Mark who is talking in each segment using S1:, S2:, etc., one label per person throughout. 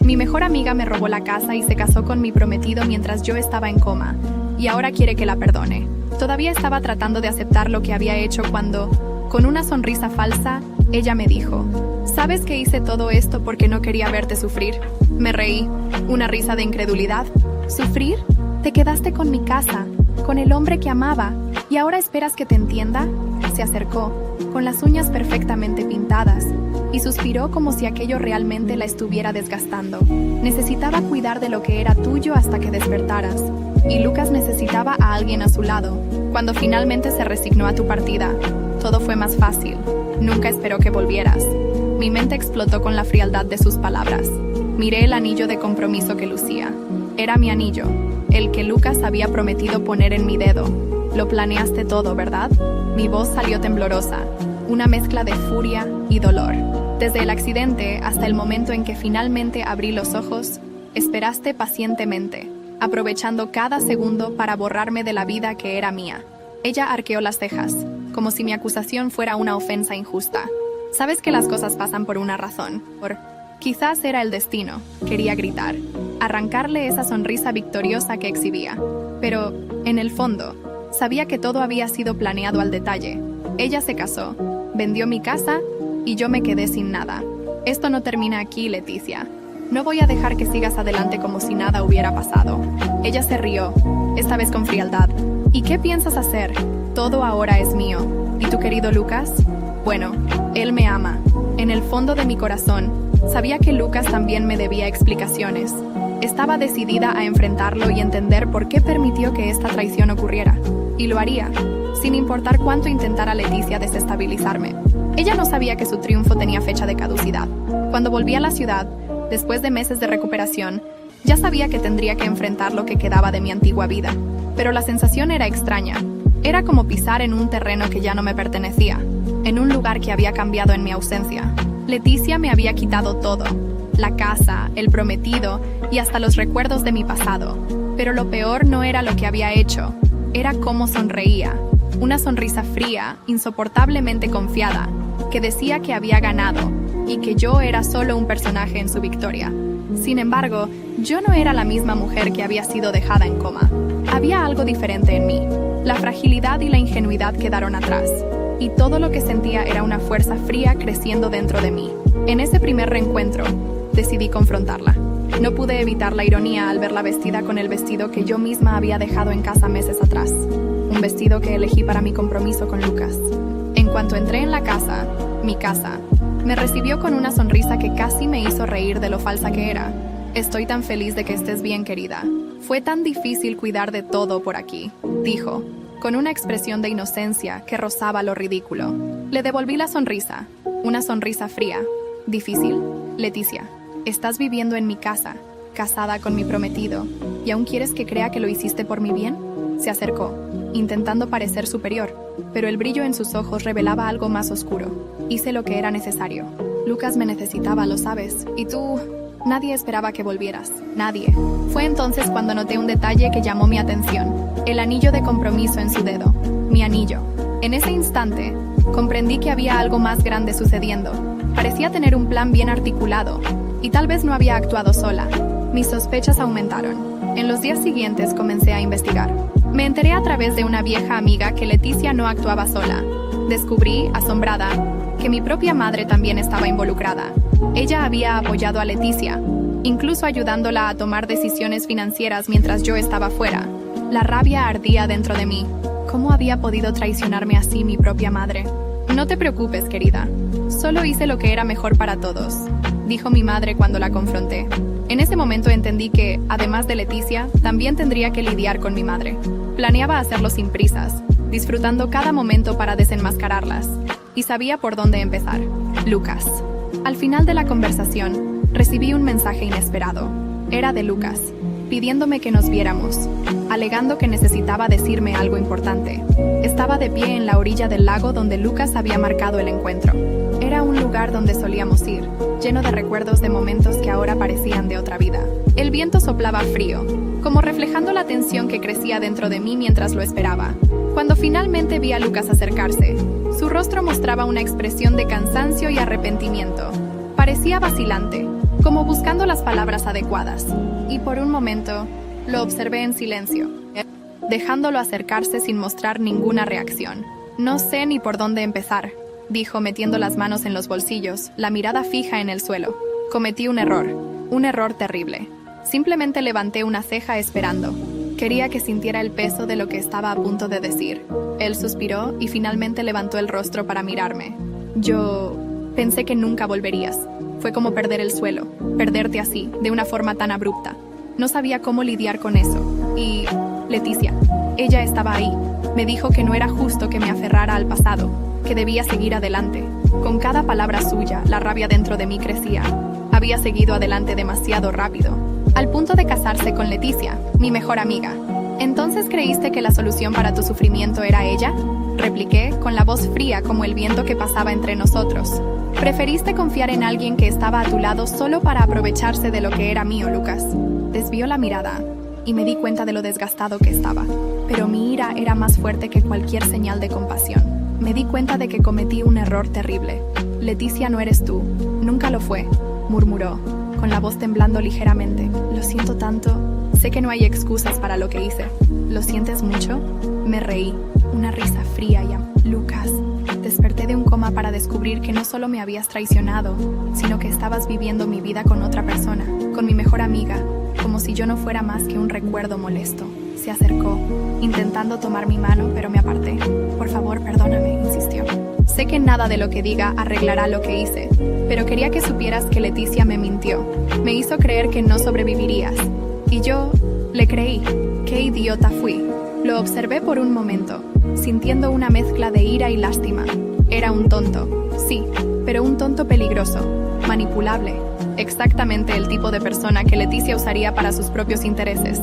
S1: Mi mejor amiga me robó la casa y se casó con mi prometido mientras yo estaba en coma, y ahora quiere que la perdone. Todavía estaba tratando de aceptar lo que había hecho cuando, con una sonrisa falsa, ella me dijo: ¿sabes que hice todo esto porque no quería verte sufrir? Me reí, una risa de incredulidad. ¿Sufrir? Te quedaste con mi casa, con el hombre que amaba, ¿y ahora esperas que te entienda? Se acercó, con las uñas perfectamente pintadas, y suspiró como si aquello realmente la estuviera desgastando. Necesitaba cuidar de lo que era tuyo hasta que despertaras, y Lucas necesitaba a alguien a su lado. Cuando finalmente se resignó a tu partida, todo fue más fácil. Nunca esperó que volvieras. Mi mente explotó con la frialdad de sus palabras. Miré el anillo de compromiso que lucía. Era mi anillo, el que Lucas había prometido poner en mi dedo. Lo planeaste todo, ¿verdad? Mi voz salió temblorosa, una mezcla de furia y dolor. Desde el accidente hasta el momento en que finalmente abrí los ojos, esperaste pacientemente, aprovechando cada segundo para borrarme de la vida que era mía. Ella arqueó las cejas, como si mi acusación fuera una ofensa injusta. Sabes que las cosas pasan por una razón, quizás era el destino, quería gritar, arrancarle esa sonrisa victoriosa que exhibía. Pero, en el fondo, sabía que todo había sido planeado al detalle. Ella se casó, vendió mi casa y yo me quedé sin nada. Esto no termina aquí, Leticia. No voy a dejar que sigas adelante como si nada hubiera pasado. Ella se rió, esta vez con frialdad. ¿Y qué piensas hacer? Todo ahora es mío. ¿Y tu querido Lucas? Bueno, él me ama. En el fondo de mi corazón, sabía que Lucas también me debía explicaciones. Estaba decidida a enfrentarlo y entender por qué permitió que esta traición ocurriera. Y lo haría, sin importar cuánto intentara Leticia desestabilizarme. Ella no sabía que su triunfo tenía fecha de caducidad. Cuando volví a la ciudad, después de meses de recuperación, ya sabía que tendría que enfrentar lo que quedaba de mi antigua vida. Pero la sensación era extraña. Era como pisar en un terreno que ya no me pertenecía, en un lugar que había cambiado en mi ausencia. Leticia me había quitado todo: la casa, el prometido y hasta los recuerdos de mi pasado. Pero lo peor no era lo que había hecho, era cómo sonreía. Una sonrisa fría, insoportablemente confiada, que decía que había ganado y que yo era solo un personaje en su victoria. Sin embargo, yo no era la misma mujer que había sido dejada en coma. Había algo diferente en mí. La fragilidad y la ingenuidad quedaron atrás, y todo lo que sentía era una fuerza fría creciendo dentro de mí. En ese primer reencuentro, decidí confrontarla. No pude evitar la ironía al verla vestida con el vestido que yo misma había dejado en casa meses atrás. Un vestido que elegí para mi compromiso con Lucas. En cuanto entré en la casa, mi casa, me recibió con una sonrisa que casi me hizo reír de lo falsa que era. Estoy tan feliz de que estés bien, querida. Fue tan difícil cuidar de todo por aquí, dijo, con una expresión de inocencia que rozaba lo ridículo. Le devolví la sonrisa, una sonrisa fría. ¿Difícil? Leticia, estás viviendo en mi casa, casada con mi prometido, ¿y aún quieres que crea que lo hiciste por mi bien? Se acercó, intentando parecer superior, pero el brillo en sus ojos revelaba algo más oscuro. Hice lo que era necesario. Lucas me necesitaba, lo sabes, y tú... Nadie esperaba que volvieras, nadie. Fue entonces cuando noté un detalle que llamó mi atención: el anillo de compromiso en su dedo. Mi anillo. En ese instante, comprendí que había algo más grande sucediendo. Parecía tener un plan bien articulado, y tal vez no había actuado sola. Mis sospechas aumentaron. En los días siguientes comencé a investigar. Me enteré a través de una vieja amiga que Leticia no actuaba sola. Descubrí, asombrada, que mi propia madre también estaba involucrada. Ella había apoyado a Leticia, incluso ayudándola a tomar decisiones financieras mientras yo estaba fuera. La rabia ardía dentro de mí. ¿Cómo había podido traicionarme así mi propia madre? No te preocupes, querida. Solo hice lo que era mejor para todos, dijo mi madre cuando la confronté. En ese momento entendí que, además de Leticia, también tendría que lidiar con mi madre. Planeaba hacerlo sin prisas, disfrutando cada momento para desenmascararlas. Y sabía por dónde empezar. Lucas. Al final de la conversación, recibí un mensaje inesperado. Era de Lucas, pidiéndome que nos viéramos, alegando que necesitaba decirme algo importante. Estaba de pie en la orilla del lago donde Lucas había marcado el encuentro. Era un lugar donde solíamos ir, lleno de recuerdos de momentos que ahora parecían de otra vida. El viento soplaba frío, como reflejando la tensión que crecía dentro de mí mientras lo esperaba. Cuando finalmente vi a Lucas acercarse, su rostro mostraba una expresión de cansancio y arrepentimiento. Parecía vacilante, como buscando las palabras adecuadas, y por un momento lo observé en silencio, dejándolo acercarse sin mostrar ninguna reacción. No sé ni por dónde empezar, dijo metiendo las manos en los bolsillos, la mirada fija en el suelo. Cometí un error terrible. Simplemente levanté una ceja esperando. Quería que sintiera el peso de lo que estaba a punto de decir. Él suspiró y finalmente levantó el rostro para mirarme. Yo pensé que nunca volverías. Fue como perder el suelo, perderte así, de una forma tan abrupta. No sabía cómo lidiar con eso. Y Leticia, ella estaba ahí. Me dijo que no era justo que me aferrara al pasado, que debía seguir adelante. Con cada palabra suya, la rabia dentro de mí crecía. Había seguido adelante demasiado rápido, al punto de casarse con Leticia, mi mejor amiga. ¿Entonces creíste que la solución para tu sufrimiento era ella? Repliqué, con la voz fría como el viento que pasaba entre nosotros. Preferiste confiar en alguien que estaba a tu lado solo para aprovecharse de lo que era mío, Lucas. Desvió la mirada y me di cuenta de lo desgastado que estaba. Pero mi ira era más fuerte que cualquier señal de compasión. Me di cuenta de que cometí un error terrible. Leticia no eres tú, nunca lo fue, murmuró, con la voz temblando ligeramente. Lo siento tanto. Sé que no hay excusas para lo que hice. ¿Lo sientes mucho? Me reí, una risa fría y Lucas. Desperté de un coma para descubrir que no solo me habías traicionado, sino que estabas viviendo mi vida con otra persona, con mi mejor amiga, como si yo no fuera más que un recuerdo molesto. Se acercó, intentando tomar mi mano, pero me aparté. Por favor, perdóname, insistió. Sé que nada de lo que diga arreglará lo que hice, pero quería que supieras que Leticia me mintió. Me hizo creer que no sobrevivirías. Y yo le creí. ¡Qué idiota fui! Lo observé por un momento, sintiendo una mezcla de ira y lástima. Era un tonto, sí, pero un tonto peligroso, manipulable. Exactamente el tipo de persona que Leticia usaría para sus propios intereses.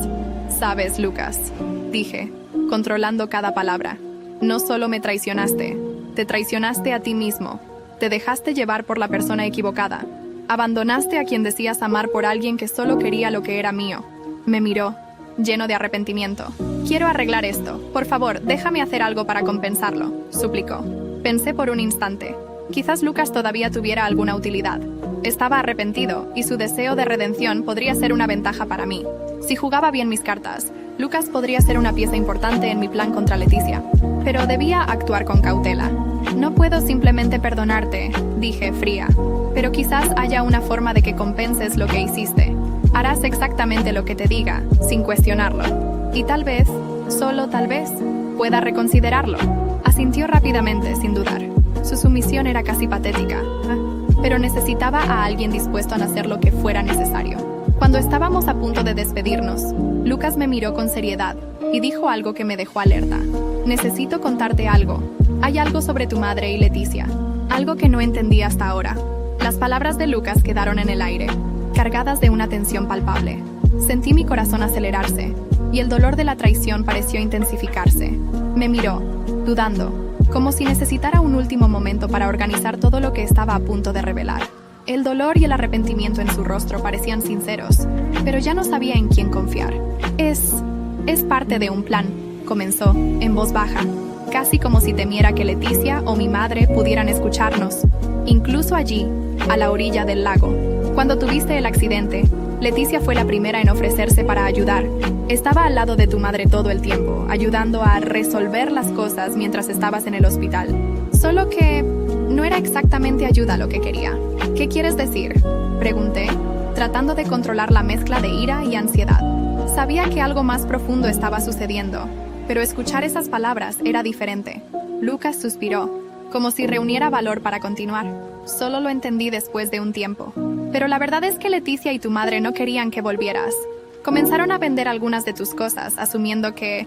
S1: Sabes, Lucas, dije, controlando cada palabra. No solo me traicionaste, te traicionaste a ti mismo. Te dejaste llevar por la persona equivocada. Abandonaste a quien decías amar por alguien que solo quería lo que era mío. Me miró, lleno de arrepentimiento. Quiero arreglar esto. Por favor, déjame hacer algo para compensarlo, suplicó. Pensé por un instante. Quizás Lucas todavía tuviera alguna utilidad. Estaba arrepentido, y su deseo de redención podría ser una ventaja para mí. Si jugaba bien mis cartas, Lucas podría ser una pieza importante en mi plan contra Leticia. Pero debía actuar con cautela. No puedo simplemente perdonarte, dije fría. Pero quizás haya una forma de que compenses lo que hiciste. Harás exactamente lo que te diga, sin cuestionarlo. Y tal vez, solo tal vez, pueda reconsiderarlo. Asintió rápidamente, sin dudar. Su sumisión era casi patética, pero necesitaba a alguien dispuesto a hacer lo que fuera necesario. Cuando estábamos a punto de despedirnos, Lucas me miró con seriedad y dijo algo que me dejó alerta. Necesito contarte algo. Hay algo sobre tu madre y Leticia. Algo que no entendí hasta ahora. Las palabras de Lucas quedaron en el aire, cargadas de una tensión palpable. Sentí mi corazón acelerarse, y el dolor de la traición pareció intensificarse. Me miró, dudando, como si necesitara un último momento para organizar todo lo que estaba a punto de revelar. El dolor y el arrepentimiento en su rostro parecían sinceros, pero ya no sabía en quién confiar. Es parte de un plan, comenzó, en voz baja, casi como si temiera que Leticia o mi madre pudieran escucharnos. Incluso allí, a la orilla del lago. Cuando tuviste el accidente, Leticia fue la primera en ofrecerse para ayudar. Estaba al lado de tu madre todo el tiempo, ayudando a resolver las cosas mientras estabas en el hospital. Solo que no era exactamente ayuda lo que quería. ¿Qué quieres decir?, pregunté, tratando de controlar la mezcla de ira y ansiedad. Sabía que algo más profundo estaba sucediendo, pero escuchar esas palabras era diferente. Lucas suspiró, como si reuniera valor para continuar. Solo lo entendí después de un tiempo. Pero la verdad es que Leticia y tu madre no querían que volvieras. Comenzaron a vender algunas de tus cosas, asumiendo que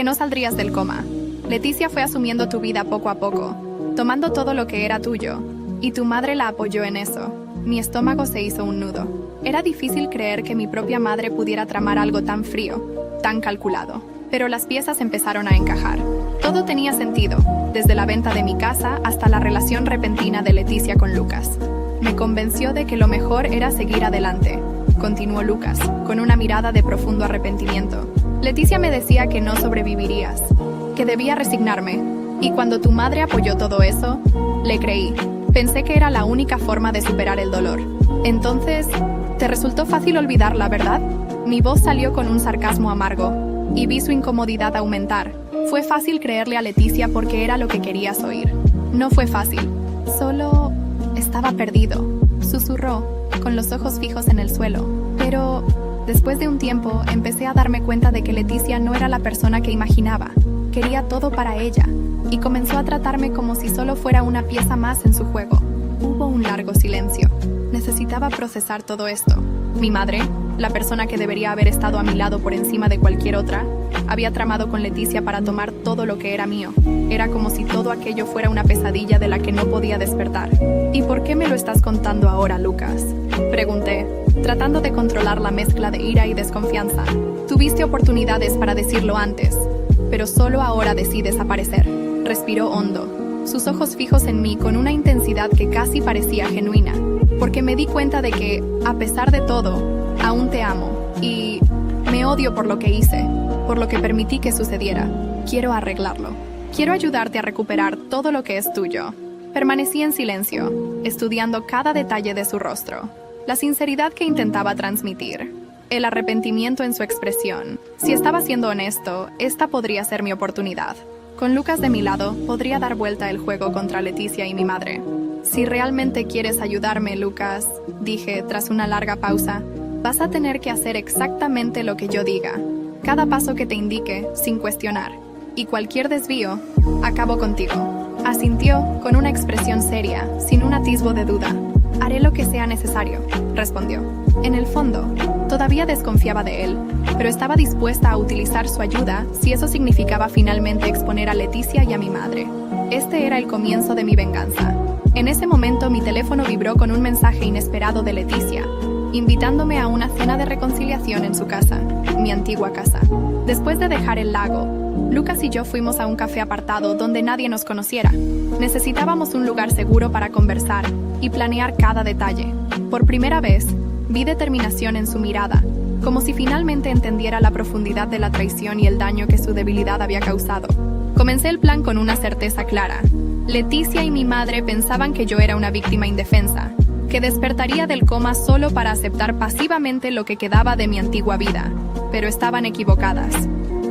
S1: no saldrías del coma. Leticia fue asumiendo tu vida poco a poco, tomando todo lo que era tuyo, y tu madre la apoyó en eso. Mi estómago se hizo un nudo. Era difícil creer que mi propia madre pudiera tramar algo tan frío, tan calculado. Pero las piezas empezaron a encajar. Todo tenía sentido, desde la venta de mi casa hasta la relación repentina de Leticia con Lucas. Me convenció de que lo mejor era seguir adelante, continuó Lucas, con una mirada de profundo arrepentimiento. Leticia me decía que no sobrevivirías, que debía resignarme, y cuando tu madre apoyó todo eso, le creí. Pensé que era la única forma de superar el dolor. Entonces, ¿te resultó fácil olvidarla, verdad? Mi voz salió con un sarcasmo amargo, y vi su incomodidad aumentar. Fue fácil creerle a Leticia porque era lo que querías oír. No fue fácil. Solo estaba perdido, susurró, con los ojos fijos en el suelo. Pero, después de un tiempo, empecé a darme cuenta de que Leticia no era la persona que imaginaba. Quería todo para ella, y comenzó a tratarme como si solo fuera una pieza más en su juego. Hubo un largo silencio. Necesitaba procesar todo esto. Mi madre, la persona que debería haber estado a mi lado por encima de cualquier otra, había tramado con Leticia para tomar todo lo que era mío. Era como si todo aquello fuera una pesadilla de la que no podía despertar. ¿Y por qué me lo estás contando ahora, Lucas?, pregunté, tratando de controlar la mezcla de ira y desconfianza. Tuviste oportunidades para decirlo antes, pero solo ahora decides aparecer. Respiró hondo, sus ojos fijos en mí con una intensidad que casi parecía genuina, porque me di cuenta de que, a pesar de todo, aún te amo, y me odio por lo que hice, por lo que permití que sucediera. Quiero arreglarlo. Quiero ayudarte a recuperar todo lo que es tuyo. Permanecí en silencio, estudiando cada detalle de su rostro, la sinceridad que intentaba transmitir, el arrepentimiento en su expresión. Si estaba siendo honesto, esta podría ser mi oportunidad. Con Lucas de mi lado, podría dar vuelta el juego contra Leticia y mi madre. Si realmente quieres ayudarme, Lucas, dije tras una larga pausa, vas a tener que hacer exactamente lo que yo diga. Cada paso que te indique, sin cuestionar. Y cualquier desvío, acabo contigo. Asintió con una expresión seria, sin un atisbo de duda. Haré lo que sea necesario, respondió. En el fondo, todavía desconfiaba de él, pero estaba dispuesta a utilizar su ayuda si eso significaba finalmente exponer a Leticia y a mi madre. Este era el comienzo de mi venganza. En ese momento mi teléfono vibró con un mensaje inesperado de Leticia, invitándome a una cena de reconciliación en su casa, mi antigua casa. Después de dejar el lago, Lucas y yo fuimos a un café apartado donde nadie nos conociera. Necesitábamos un lugar seguro para conversar y planear cada detalle. Por primera vez, vi determinación en su mirada, como si finalmente entendiera la profundidad de la traición y el daño que su debilidad había causado. Comencé el plan con una certeza clara. Leticia y mi madre pensaban que yo era una víctima indefensa, que despertaría del coma solo para aceptar pasivamente lo que quedaba de mi antigua vida. Pero estaban equivocadas.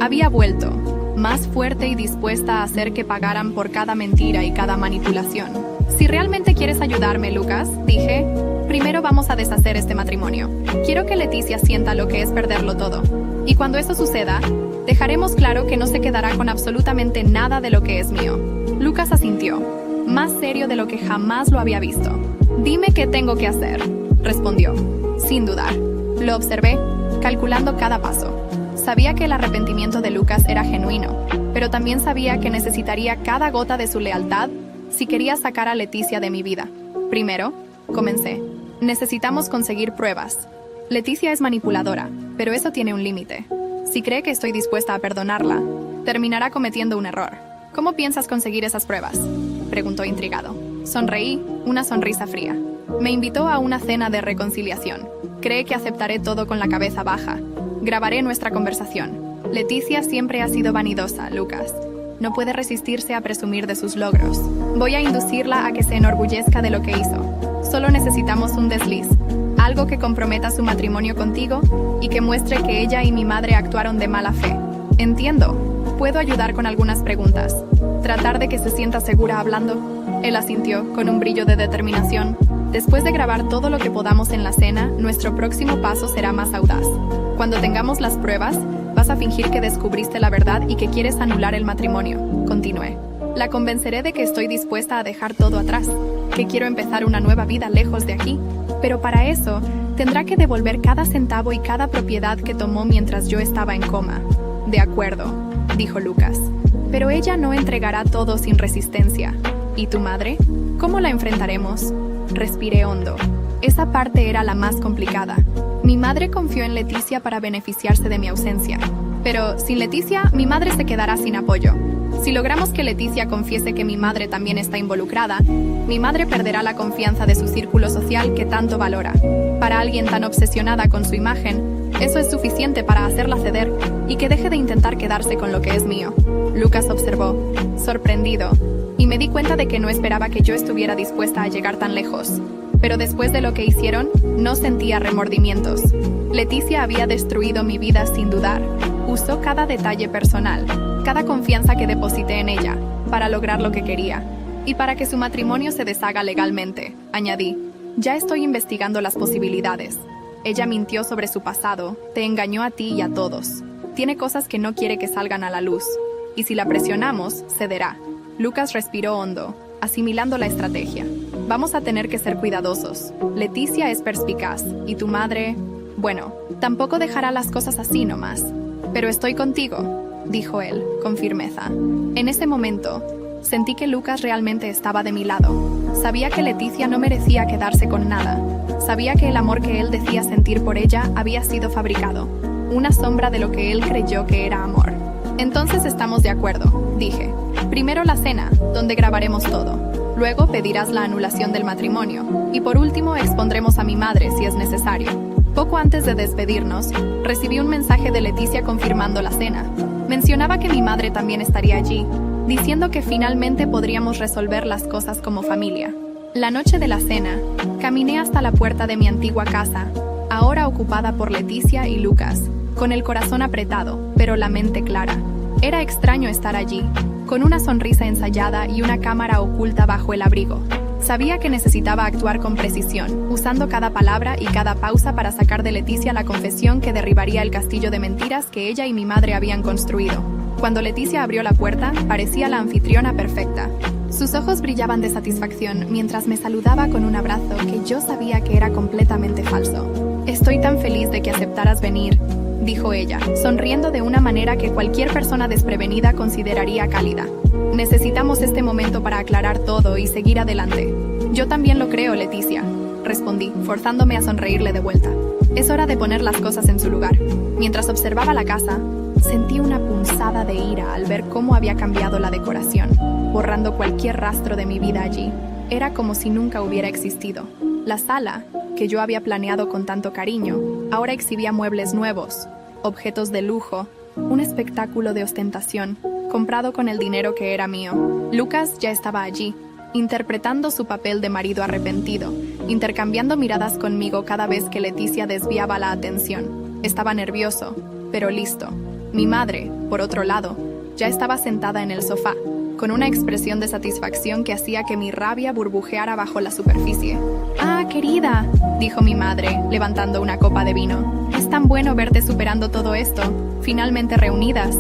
S1: Había vuelto, más fuerte y dispuesta a hacer que pagaran por cada mentira y cada manipulación. Si realmente quieres ayudarme, Lucas, dije, primero vamos a deshacer este matrimonio. Quiero que Leticia sienta lo que es perderlo todo. Y cuando eso suceda, dejaremos claro que no se quedará con absolutamente nada de lo que es mío. Lucas asintió, más serio de lo que jamás lo había visto. Dime qué tengo que hacer, respondió, sin dudar. Lo observé, calculando cada paso. Sabía que el arrepentimiento de Lucas era genuino, pero también sabía que necesitaría cada gota de su lealtad si quería sacar a Leticia de mi vida. Primero, comencé. Necesitamos conseguir pruebas. Leticia es manipuladora, pero eso tiene un límite. Si cree que estoy dispuesta a perdonarla, terminará cometiendo un error. ¿Cómo piensas conseguir esas pruebas?, preguntó intrigado. Sonreí, una sonrisa fría. Me invitó a una cena de reconciliación. Cree que aceptaré todo con la cabeza baja. Grabaré nuestra conversación. Leticia siempre ha sido vanidosa, Lucas. No puede resistirse a presumir de sus logros. Voy a inducirla a que se enorgullezca de lo que hizo. Solo necesitamos un desliz, algo que comprometa su matrimonio contigo y que muestre que ella y mi madre actuaron de mala fe. Entiendo. Puedo ayudar con algunas preguntas. Tratar de que se sienta segura hablando. Él asintió, con un brillo de determinación. Después de grabar todo lo que podamos en la cena, nuestro próximo paso será más audaz. Cuando tengamos las pruebas, vas a fingir que descubriste la verdad y que quieres anular el matrimonio. Continué. La convenceré de que estoy dispuesta a dejar todo atrás, que quiero empezar una nueva vida lejos de aquí. Pero para eso, tendrá que devolver cada centavo y cada propiedad que tomó mientras yo estaba en coma. De acuerdo, dijo Lucas. Pero ella no entregará todo sin resistencia. ¿Y tu madre? ¿Cómo la enfrentaremos? Respiré hondo. Esa parte era la más complicada. Mi madre confió en Leticia para beneficiarse de mi ausencia. Pero sin Leticia, mi madre se quedará sin apoyo. Si logramos que Leticia confiese que mi madre también está involucrada, mi madre perderá la confianza de su círculo social que tanto valora. Para alguien tan obsesionada con su imagen, eso es suficiente para hacerla ceder y que deje de intentar quedarse con lo que es mío. Lucas observó, sorprendido. y me di cuenta de que no esperaba que yo estuviera dispuesta a llegar tan lejos. Pero después de lo que hicieron, no sentía remordimientos. Leticia había destruido mi vida sin dudar. Usó cada detalle personal, cada confianza que deposité en ella, para lograr lo que quería. Y para que su matrimonio se deshaga legalmente, añadí. Ya estoy investigando las posibilidades. Ella mintió sobre su pasado, te engañó a ti y a todos. Tiene cosas que no quiere que salgan a la luz. Y si la presionamos, cederá. Lucas respiró hondo, asimilando la estrategia. Vamos a tener que ser cuidadosos. Leticia es perspicaz, y tu madre... Bueno, tampoco dejará las cosas así nomás. Pero estoy contigo, dijo él, con firmeza. En ese momento, sentí que Lucas realmente estaba de mi lado. Sabía que Leticia no merecía quedarse con nada. Sabía que el amor que él decía sentir por ella había sido fabricado. Una sombra de lo que él creyó que era amor. Entonces estamos de acuerdo, dije. Primero la cena, donde grabaremos todo. Luego pedirás la anulación del matrimonio. Y por último expondremos a mi madre si es necesario. Poco antes de despedirnos, recibí un mensaje de Leticia confirmando la cena. Mencionaba que mi madre también estaría allí, diciendo que finalmente podríamos resolver las cosas como familia. La noche de la cena, caminé hasta la puerta de mi antigua casa, ahora ocupada por Leticia y Lucas, con el corazón apretado, pero la mente clara. Era extraño estar allí, con una sonrisa ensayada y una cámara oculta bajo el abrigo. Sabía que necesitaba actuar con precisión, usando cada palabra y cada pausa para sacar de Leticia la confesión que derribaría el castillo de mentiras que ella y mi madre habían construido. Cuando Leticia abrió la puerta, parecía la anfitriona perfecta. Sus ojos brillaban de satisfacción mientras me saludaba con un abrazo que yo sabía que era completamente falso. Estoy tan feliz de que aceptaras venir, dijo ella, sonriendo de una manera que cualquier persona desprevenida consideraría cálida. Necesitamos este momento para aclarar todo y seguir adelante. Yo también lo creo, Leticia, respondí, forzándome a sonreírle de vuelta. Es hora de poner las cosas en su lugar. Mientras observaba la casa, sentí una punzada de ira al ver cómo había cambiado la decoración, borrando cualquier rastro de mi vida allí. Era como si nunca hubiera existido. La sala, que yo había planeado con tanto cariño, ahora exhibía muebles nuevos, objetos de lujo, un espectáculo de ostentación, comprado con el dinero que era mío. Lucas ya estaba allí, interpretando su papel de marido arrepentido, intercambiando miradas conmigo cada vez que Leticia desviaba la atención. Estaba nervioso, pero listo. Mi madre, por otro lado, ya estaba sentada en el sofá, con una expresión de satisfacción que hacía que mi rabia burbujeara bajo la superficie. «Ah, querida», dijo mi madre, levantando una copa de vino. «Es tan bueno verte superando todo esto, finalmente reunidas».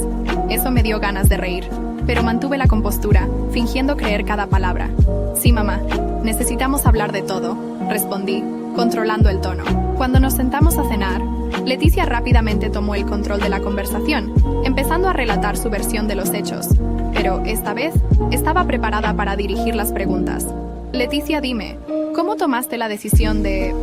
S1: Eso me dio ganas de reír, pero mantuve la compostura, fingiendo creer cada palabra. «Sí, mamá, necesitamos hablar de todo», respondí, controlando el tono. Cuando nos sentamos a cenar, Leticia rápidamente tomó el control de la conversación, empezando a relatar su versión de los hechos. Pero esta vez estaba preparada para dirigir las preguntas. «Leticia, dime, ¿cómo tomaste la decisión de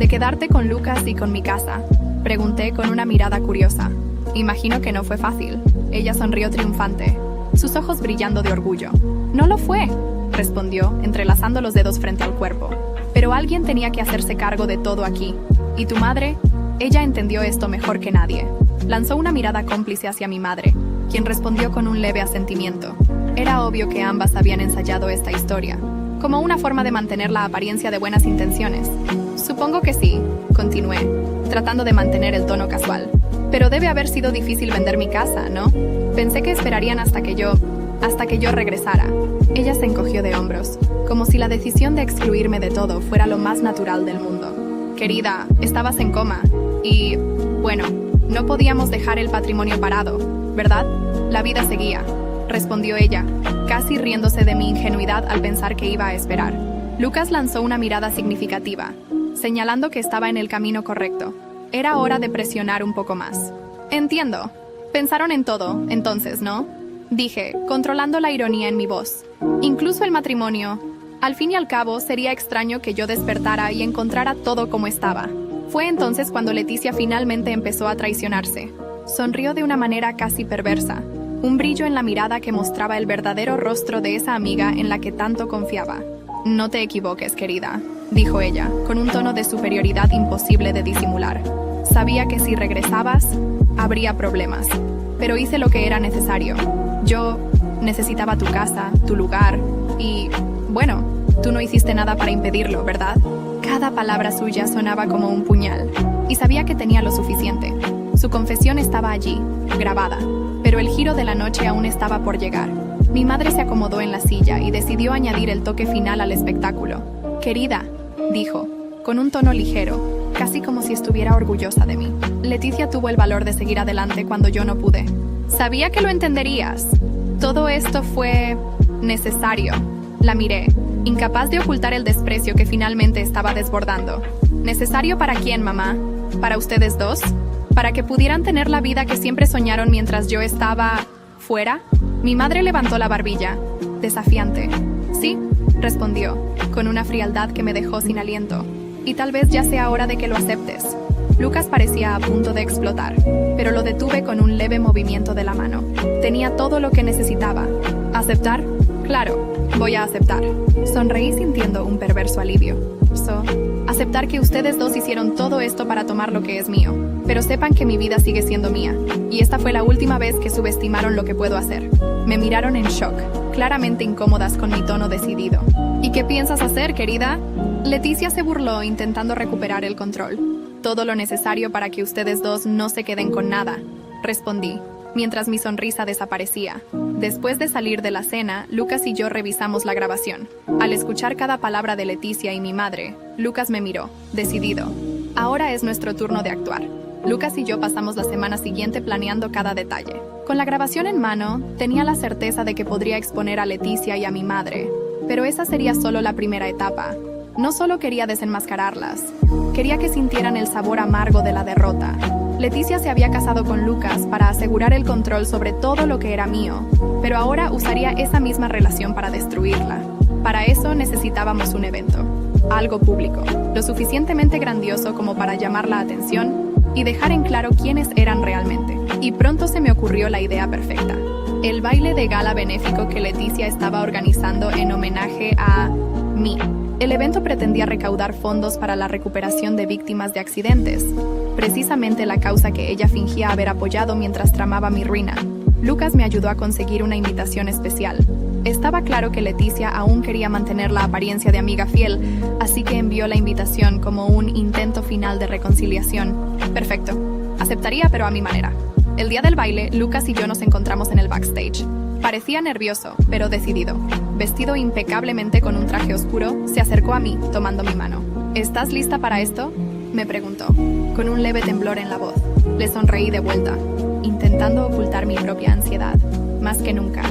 S1: quedarte con Lucas y con mi casa?», pregunté con una mirada curiosa. «Imagino que no fue fácil». Ella sonrió triunfante, sus ojos brillando de orgullo. «No lo fue», respondió, entrelazando los dedos frente al cuerpo. «Pero alguien tenía que hacerse cargo de todo aquí. ¿Y tu madre?» Ella entendió esto mejor que nadie. Lanzó una mirada cómplice hacia mi madre, quien respondió con un leve asentimiento. Era obvio que ambas habían ensayado esta historia, como una forma de mantener la apariencia de buenas intenciones. «Supongo que sí», continué, tratando de mantener el tono casual. «Pero debe haber sido difícil vender mi casa, ¿no? Pensé que esperarían hasta que yo regresara». Ella se encogió de hombros, como si la decisión de excluirme de todo fuera lo más natural del mundo. «Querida, estabas en coma, y, no podíamos dejar el patrimonio parado, ¿verdad? La vida seguía», respondió ella, casi riéndose de mi ingenuidad al pensar que iba a esperar. Lucas lanzó una mirada significativa, señalando que estaba en el camino correcto. Era hora de presionar un poco más. «Entiendo. Pensaron en todo, entonces, ¿no?», dije, controlando la ironía en mi voz. «Incluso el matrimonio. Al fin y al cabo, sería extraño que yo despertara y encontrara todo como estaba». Fue entonces cuando Leticia finalmente empezó a traicionarse. Sonrió de una manera casi perversa, un brillo en la mirada que mostraba el verdadero rostro de esa amiga en la que tanto confiaba. «No te equivoques, querida», dijo ella, con un tono de superioridad imposible de disimular. «Sabía que si regresabas, habría problemas, pero hice lo que era necesario. Yo Necesitaba tu casa, tu lugar y, bueno, tú no hiciste nada para impedirlo, ¿verdad? Cada palabra suya sonaba como un puñal, y sabía que tenía lo suficiente. Su confesión estaba allí, grabada, pero el giro de la noche aún estaba por llegar. Mi madre se acomodó en la silla y decidió añadir el toque final al espectáculo. «Querida», dijo, con un tono ligero, casi como si estuviera orgullosa de mí. Leticia tuvo el valor de seguir adelante cuando yo no pude. «Sabía que lo entenderías. Todo esto fue necesario». La miré, incapaz de ocultar el desprecio que finalmente estaba desbordando. ¿Necesario para quién, mamá? ¿Para ustedes dos? ¿Para que pudieran tener la vida que siempre soñaron mientras yo estaba fuera? Mi madre levantó la barbilla, desafiante. Sí, respondió, con una frialdad que me dejó sin aliento. Y tal vez ya sea hora de que lo aceptes. Lucas parecía a punto de explotar, pero lo detuve con un leve movimiento de la mano. Tenía todo lo que necesitaba. ¿Aceptar? Claro, voy a aceptar. Sonreí sintiendo un perverso alivio. Aceptar que ustedes dos hicieron todo esto para tomar lo que es mío. Pero sepan que mi vida sigue siendo mía. Y esta fue la última vez que subestimaron lo que puedo hacer. Me miraron en shock, claramente incómodas con mi tono decidido. ¿Y qué piensas hacer, querida? Leticia se burló intentando recuperar el control. Todo lo necesario para que ustedes dos no se queden con nada, respondí, mientras mi sonrisa desaparecía. Después de salir de la cena, Lucas y yo revisamos la grabación. Al escuchar cada palabra de Leticia y mi madre, Lucas me miró, decidido. Ahora es nuestro turno de actuar. Lucas y yo pasamos la semana siguiente planeando cada detalle. Con la grabación en mano, tenía la certeza de que podría exponer a Leticia y a mi madre. Pero esa sería solo la primera etapa. No solo quería desenmascararlas, quería que sintieran el sabor amargo de la derrota. Leticia se había casado con Lucas para asegurar el control sobre todo lo que era mío, pero ahora usaría esa misma relación para destruirla. Para eso necesitábamos un evento, algo público, lo suficientemente grandioso como para llamar la atención y dejar en claro quiénes eran realmente. Y pronto se me ocurrió la idea perfecta. El baile de gala benéfico que Leticia estaba organizando en homenaje a mí. El evento pretendía recaudar fondos para la recuperación de víctimas de accidentes, precisamente la causa que ella fingía haber apoyado mientras tramaba mi ruina. Lucas me ayudó a conseguir una invitación especial. Estaba claro que Leticia aún quería mantener la apariencia de amiga fiel, así que envió la invitación como un intento final de reconciliación. Perfecto. Aceptaría, pero a mi manera. El día del baile, Lucas y yo nos encontramos en el backstage. Parecía nervioso, pero decidido. Vestido impecablemente con un traje oscuro, se acercó a mí, tomando mi mano. ¿Estás lista para esto?, me preguntó, con un leve temblor en la voz. Le sonreí de vuelta, intentando ocultar mi propia ansiedad, más que nunca.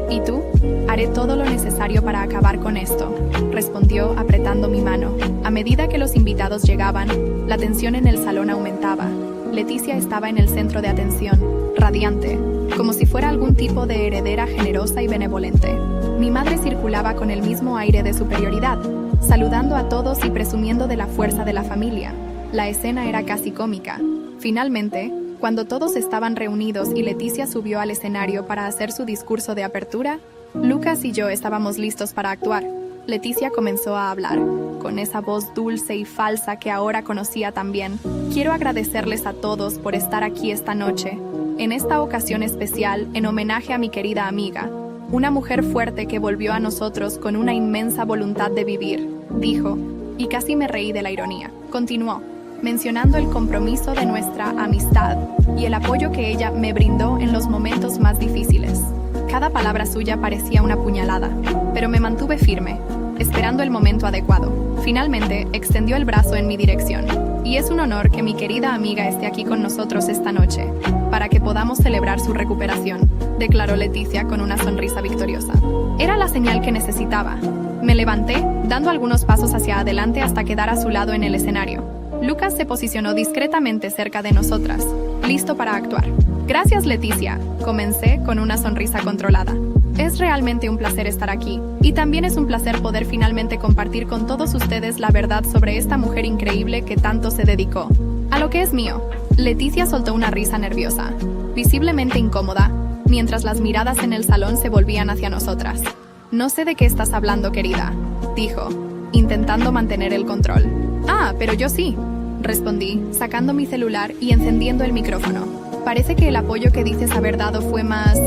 S1: ¿Y tú? Haré todo lo necesario para acabar con esto, respondió apretando mi mano. A medida que los invitados llegaban, la tensión en el salón aumentaba. Leticia estaba en el centro de atención, radiante, como si fuera algún tipo de heredera generosa y benevolente. Mi madre circulaba con el mismo aire de superioridad, saludando a todos y presumiendo de la fuerza de la familia. La escena era casi cómica. Finalmente, cuando todos estaban reunidos y Leticia subió al escenario para hacer su discurso de apertura, Lucas y yo estábamos listos para actuar. Leticia comenzó a hablar, con esa voz dulce y falsa que ahora conocía tan bien. Quiero agradecerles a todos por estar aquí esta noche, en esta ocasión especial, en homenaje a mi querida amiga, una mujer fuerte que volvió a nosotros con una inmensa voluntad de vivir, dijo, y casi me reí de la ironía. Continuó, mencionando el compromiso de nuestra amistad y el apoyo que ella me brindó en los momentos más difíciles. Cada palabra suya parecía una puñalada, pero me mantuve firme, esperando el momento adecuado. Finalmente, extendió el brazo en mi dirección. Y es un honor que mi querida amiga esté aquí con nosotros esta noche, para que podamos celebrar su recuperación, declaró Leticia con una sonrisa victoriosa. Era la señal que necesitaba. Me levanté, dando algunos pasos hacia adelante hasta quedar a su lado en el escenario. Lucas se posicionó discretamente cerca de nosotras, listo para actuar. Gracias, Leticia, comencé con una sonrisa controlada. Es realmente un placer estar aquí, y también es un placer poder finalmente compartir con todos ustedes la verdad sobre esta mujer increíble que tanto se dedicó a lo que es mío. Leticia soltó una risa nerviosa, visiblemente incómoda, mientras las miradas en el salón se volvían hacia nosotras. No sé de qué estás hablando, querida, dijo, intentando mantener el control. Ah, pero yo sí, respondí, sacando mi celular y encendiendo el micrófono. Parece que el apoyo que dices haber dado fue más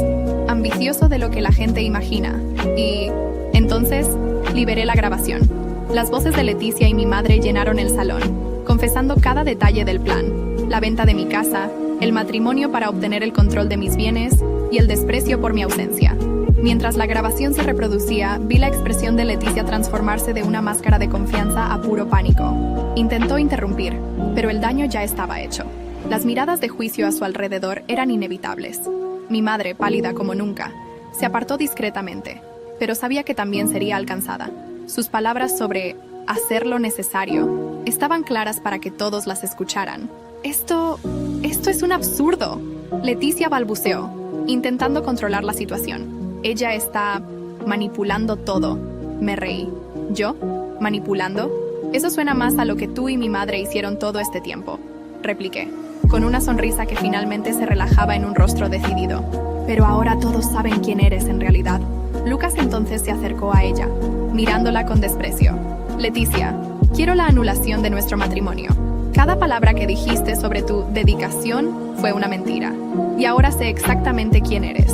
S1: ambicioso de lo que la gente imagina. Y entonces liberé la grabación. Las voces de Leticia y mi madre llenaron el salón, confesando cada detalle del plan: la venta de mi casa, el matrimonio para obtener el control de mis bienes y el desprecio por mi ausencia. Mientras la grabación se reproducía, vi la expresión de Leticia transformarse de una máscara de confianza a puro pánico. Intentó interrumpir, pero el daño ya estaba hecho. Las miradas de juicio a su alrededor eran inevitables. Mi madre, pálida como nunca, se apartó discretamente, pero sabía que también sería alcanzada. Sus palabras sobre hacer lo necesario estaban claras para que todos las escucharan. Esto es un absurdo. Leticia balbuceó, intentando controlar la situación. Ella está manipulando todo. Me reí. ¿Yo? ¿Manipulando? Eso suena más a lo que tú y mi madre hicieron todo este tiempo, repliqué, con una sonrisa que finalmente se relajaba en un rostro decidido. Pero ahora todos saben quién eres en realidad. Lucas entonces se acercó a ella, mirándola con desprecio. Leticia, quiero la anulación de nuestro matrimonio. Cada palabra que dijiste sobre tu dedicación fue una mentira. Y ahora sé exactamente quién eres.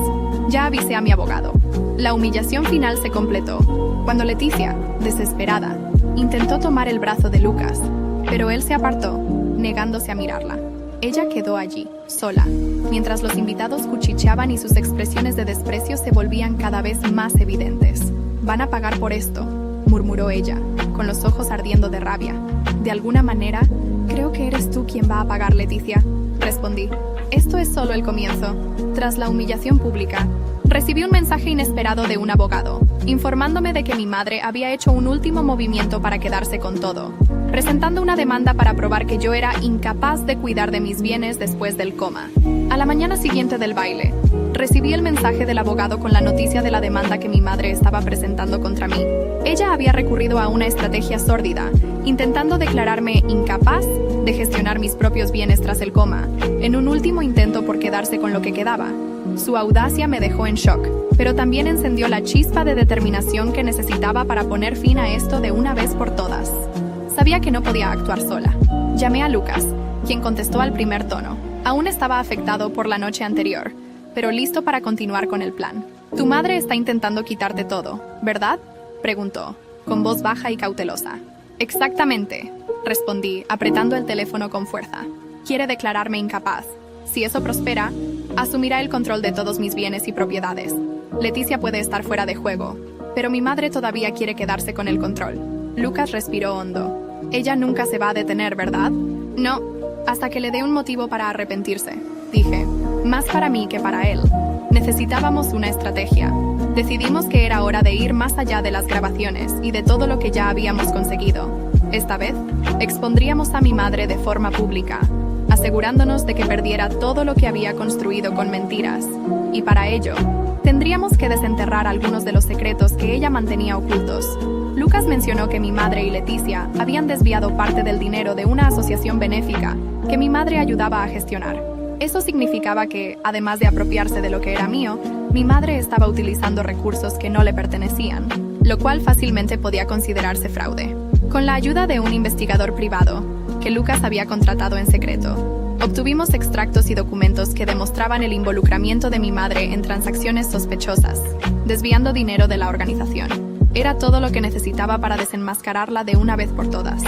S1: Ya avisé a mi abogado. La humillación final se completó cuando Leticia, desesperada, intentó tomar el brazo de Lucas, pero él se apartó, negándose a mirarla. Ella quedó allí, sola, mientras los invitados cuchicheaban y sus expresiones de desprecio se volvían cada vez más evidentes. «Van a pagar por esto», murmuró ella, con los ojos ardiendo de rabia. «De alguna manera, creo que eres tú quien va a pagar, Leticia», respondí. Esto es solo el comienzo. Tras la humillación pública, recibí un mensaje inesperado de un abogado, informándome de que mi madre había hecho un último movimiento para quedarse con todo, presentando una demanda para probar que yo era incapaz de cuidar de mis bienes después del coma. A la mañana siguiente del baile, recibí el mensaje del abogado con la noticia de la demanda que mi madre estaba presentando contra mí. Ella había recurrido a una estrategia sórdida, intentando declararme incapaz de gestionar mis propios bienes tras el coma, en un último intento por quedarse con lo que quedaba. Su audacia me dejó en shock, pero también encendió la chispa de determinación que necesitaba para poner fin a esto de una vez por todas. Sabía que no podía actuar sola. Llamé a Lucas, quien contestó al primer tono. Aún estaba afectado por la noche anterior, pero listo para continuar con el plan. «Tu madre está intentando quitarte todo, ¿verdad?», preguntó, con voz baja y cautelosa. «Exactamente», respondí, apretando el teléfono con fuerza. «Quiere declararme incapaz. Si eso prospera, asumirá el control de todos mis bienes y propiedades. Leticia puede estar fuera de juego, pero mi madre todavía quiere quedarse con el control». Lucas respiró hondo. «Ella nunca se va a detener, ¿verdad?». «No, hasta que le dé un motivo para arrepentirse», dije, más para mí que para él. Necesitábamos una estrategia. Decidimos que era hora de ir más allá de las grabaciones y de todo lo que ya habíamos conseguido. Esta vez, expondríamos a mi madre de forma pública, asegurándonos de que perdiera todo lo que había construido con mentiras. Y para ello, tendríamos que desenterrar algunos de los secretos que ella mantenía ocultos. Lucas mencionó que mi madre y Leticia habían desviado parte del dinero de una asociación benéfica que mi madre ayudaba a gestionar. Eso significaba que, además de apropiarse de lo que era mío, mi madre estaba utilizando recursos que no le pertenecían, lo cual fácilmente podía considerarse fraude. Con la ayuda de un investigador privado, que Lucas había contratado en secreto, obtuvimos extractos y documentos que demostraban el involucramiento de mi madre en transacciones sospechosas, desviando dinero de la organización. Era todo lo que necesitaba para desenmascararla de una vez por todas.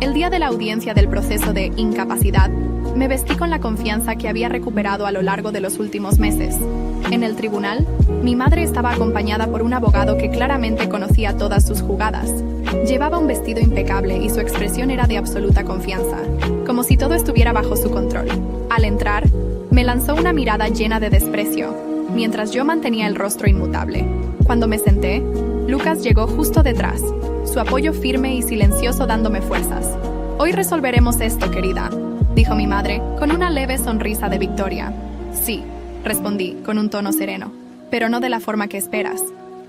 S1: El día de la audiencia del proceso de incapacidad, me vestí con la confianza que había recuperado a lo largo de los últimos meses. En el tribunal, mi madre estaba acompañada por un abogado que claramente conocía todas sus jugadas. Llevaba un vestido impecable y su expresión era de absoluta confianza, como si todo estuviera bajo su control. Al entrar, me lanzó una mirada llena de desprecio, mientras yo mantenía el rostro inmutable. Cuando me senté, Lucas llegó justo detrás, su apoyo firme y silencioso dándome fuerzas. «Hoy resolveremos esto, querida», dijo mi madre, con una leve sonrisa de victoria. «Sí», respondí, con un tono sereno, «pero no de la forma que esperas».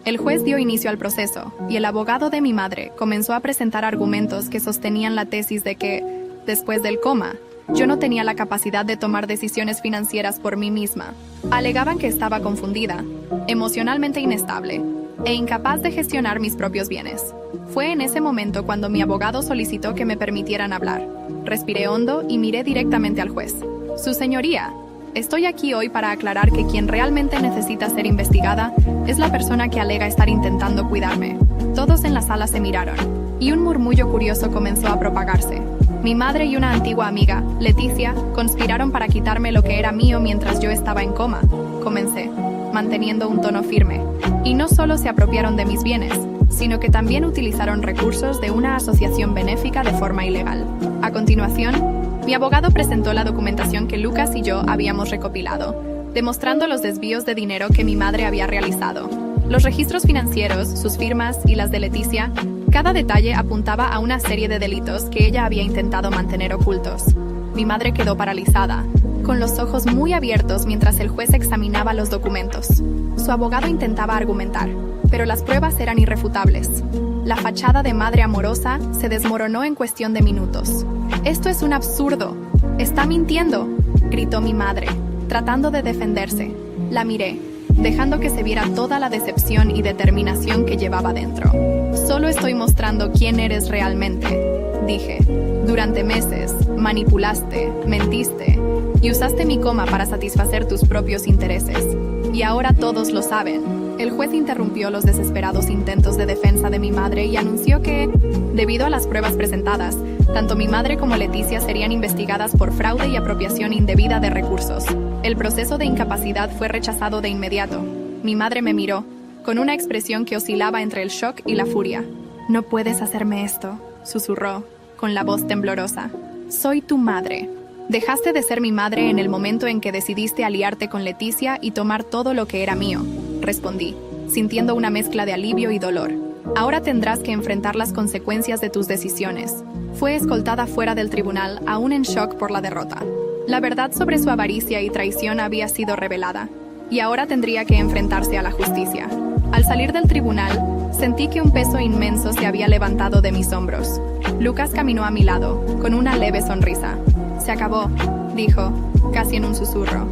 S1: El juez dio inicio al proceso, y el abogado de mi madre comenzó a presentar argumentos que sostenían la tesis de que, después del coma, yo no tenía la capacidad de tomar decisiones financieras por mí misma. Alegaban que estaba confundida, emocionalmente inestable, e incapaz de gestionar mis propios bienes. Fue en ese momento cuando mi abogado solicitó que me permitieran hablar. Respiré hondo y miré directamente al juez. «Su señoría», Estoy aquí hoy para aclarar que quien realmente necesita ser investigada es la persona que alega estar intentando cuidarme. Todos en la sala se miraron, y un murmullo curioso comenzó a propagarse. Mi madre y una antigua amiga, Leticia, conspiraron para quitarme lo que era mío mientras yo estaba en coma. Comencé, manteniendo un tono firme. Y no solo se apropiaron de mis bienes, sino que también utilizaron recursos de una asociación benéfica de forma ilegal. A continuación, mi abogado presentó la documentación que Lucas y yo habíamos recopilado, demostrando los desvíos de dinero que mi madre había realizado. Los registros financieros, sus firmas y las de Leticia, cada detalle apuntaba a una serie de delitos que ella había intentado mantener ocultos. Mi madre quedó paralizada, con los ojos muy abiertos mientras el juez examinaba los documentos. Su abogado intentaba argumentar, pero las pruebas eran irrefutables. La fachada de madre amorosa se desmoronó en cuestión de minutos. «Esto es un absurdo. Está mintiendo», gritó mi madre, tratando de defenderse. La miré, dejando que se viera toda la decepción y determinación que llevaba dentro. «Solo estoy mostrando quién eres realmente», dije. «Durante meses, manipulaste, mentiste y usaste mi coma para satisfacer tus propios intereses. Y ahora todos lo saben». El juez interrumpió los desesperados intentos de defensa de mi madre y anunció que, debido a las pruebas presentadas, tanto mi madre como Leticia serían investigadas por fraude y apropiación indebida de recursos. El proceso de incapacidad fue rechazado de inmediato. Mi madre me miró, con una expresión que oscilaba entre el shock y la furia. «No puedes hacerme esto», susurró, con la voz temblorosa. «Soy tu madre. Dejaste de ser mi madre en el momento en que decidiste aliarte con Leticia y tomar todo lo que era mío», respondí, sintiendo una mezcla de alivio y dolor. «Ahora tendrás que enfrentar las consecuencias de tus decisiones». Fue escoltada fuera del tribunal, aún en shock por la derrota. La verdad sobre su avaricia y traición había sido revelada, y ahora tendría que enfrentarse a la justicia. Al salir del tribunal, sentí que un peso inmenso se había levantado de mis hombros. Lucas caminó a mi lado, con una leve sonrisa. «Se acabó», dijo, casi en un susurro.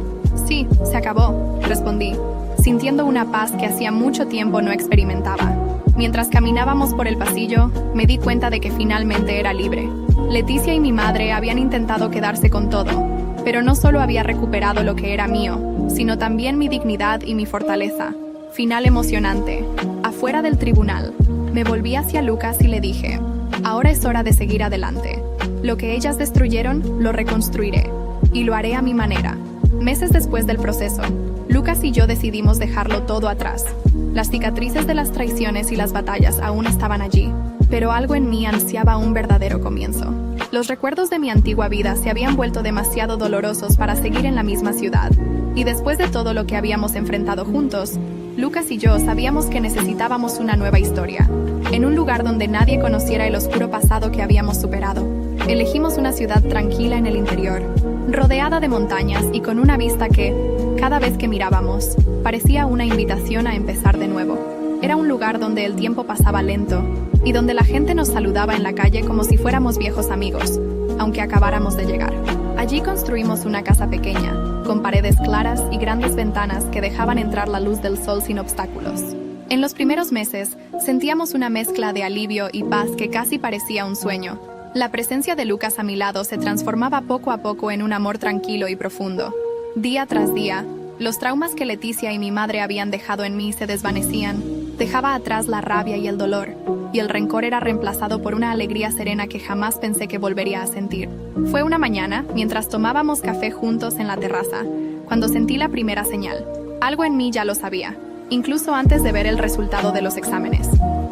S1: «Sí, se acabó», respondí, sintiendo una paz que hacía mucho tiempo no experimentaba. Mientras caminábamos por el pasillo, me di cuenta de que finalmente era libre. Leticia y mi madre habían intentado quedarse con todo, pero no solo había recuperado lo que era mío, sino también mi dignidad y mi fortaleza. Final emocionante. Afuera del tribunal, me volví hacia Lucas y le dije, «Ahora es hora de seguir adelante. Lo que ellas destruyeron, lo reconstruiré, y lo haré a mi manera». Meses después del proceso, Lucas y yo decidimos dejarlo todo atrás. Las cicatrices de las traiciones y las batallas aún estaban allí, pero algo en mí ansiaba un verdadero comienzo. Los recuerdos de mi antigua vida se habían vuelto demasiado dolorosos para seguir en la misma ciudad, y después de todo lo que habíamos enfrentado juntos, Lucas y yo sabíamos que necesitábamos una nueva historia, en un lugar donde nadie conociera el oscuro pasado que habíamos superado. Elegimos una ciudad tranquila en el interior, rodeada de montañas y con una vista que, cada vez que mirábamos, parecía una invitación a empezar de nuevo. Era un lugar donde el tiempo pasaba lento y donde la gente nos saludaba en la calle como si fuéramos viejos amigos, aunque acabáramos de llegar. Allí construimos una casa pequeña, con paredes claras y grandes ventanas que dejaban entrar la luz del sol sin obstáculos. En los primeros meses, sentíamos una mezcla de alivio y paz que casi parecía un sueño. La presencia de Lucas a mi lado se transformaba poco a poco en un amor tranquilo y profundo. Día tras día, los traumas que Leticia y mi madre habían dejado en mí se desvanecían. Dejaba atrás la rabia y el dolor, y el rencor era reemplazado por una alegría serena que jamás pensé que volvería a sentir. Fue una mañana, mientras tomábamos café juntos en la terraza, cuando sentí la primera señal. Algo en mí ya lo sabía, incluso antes de ver el resultado de los exámenes.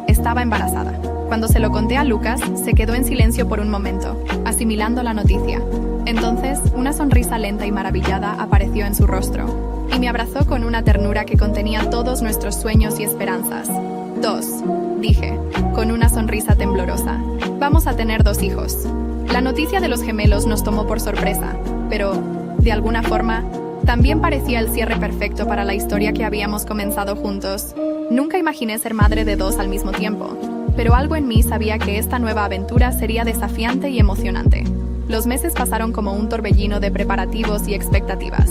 S1: Estaba embarazada. Cuando se lo conté a Lucas, se quedó en silencio por un momento, asimilando la noticia. Entonces, una sonrisa lenta y maravillada apareció en su rostro, y me abrazó con una ternura que contenía todos nuestros sueños y esperanzas. 2, dije, con una sonrisa temblorosa. Vamos a tener 2 hijos. La noticia de los gemelos nos tomó por sorpresa, pero, de alguna forma, también parecía el cierre perfecto para la historia que habíamos comenzado juntos. Nunca imaginé ser madre de 2 al mismo tiempo, pero algo en mí sabía que esta nueva aventura sería desafiante y emocionante. Los meses pasaron como un torbellino de preparativos y expectativas.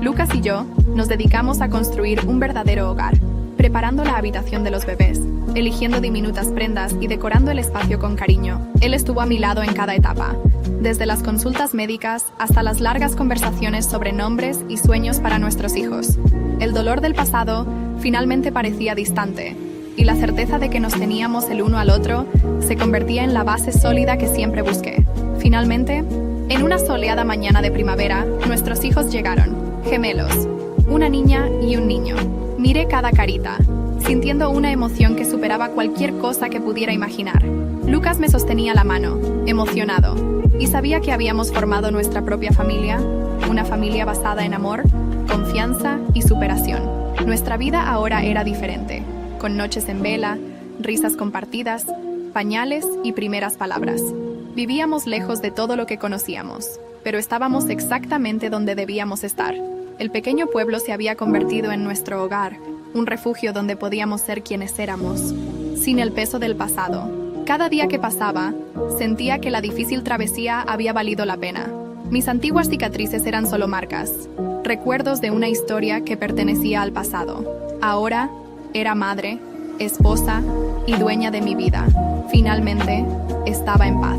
S1: Lucas y yo nos dedicamos a construir un verdadero hogar, preparando la habitación de los bebés, eligiendo diminutas prendas y decorando el espacio con cariño. Él estuvo a mi lado en cada etapa, desde las consultas médicas hasta las largas conversaciones sobre nombres y sueños para nuestros hijos. El dolor del pasado finalmente parecía distante, y la certeza de que nos teníamos el uno al otro se convertía en la base sólida que siempre busqué. Finalmente, en una soleada mañana de primavera, nuestros hijos llegaron, gemelos, una niña y un niño. Miré cada carita, sintiendo una emoción que superaba cualquier cosa que pudiera imaginar. Lucas me sostenía la mano, emocionado, y sabía que habíamos formado nuestra propia familia, una familia basada en amor, confianza y superación. Nuestra vida ahora era diferente, con noches en vela, risas compartidas, pañales y primeras palabras. Vivíamos lejos de todo lo que conocíamos, pero estábamos exactamente donde debíamos estar. El pequeño pueblo se había convertido en nuestro hogar, un refugio donde podíamos ser quienes éramos, sin el peso del pasado. Cada día que pasaba, sentía que la difícil travesía había valido la pena. Mis antiguas cicatrices eran solo marcas, recuerdos de una historia que pertenecía al pasado. Ahora, era madre, esposa y dueña de mi vida. Finalmente, estaba en paz.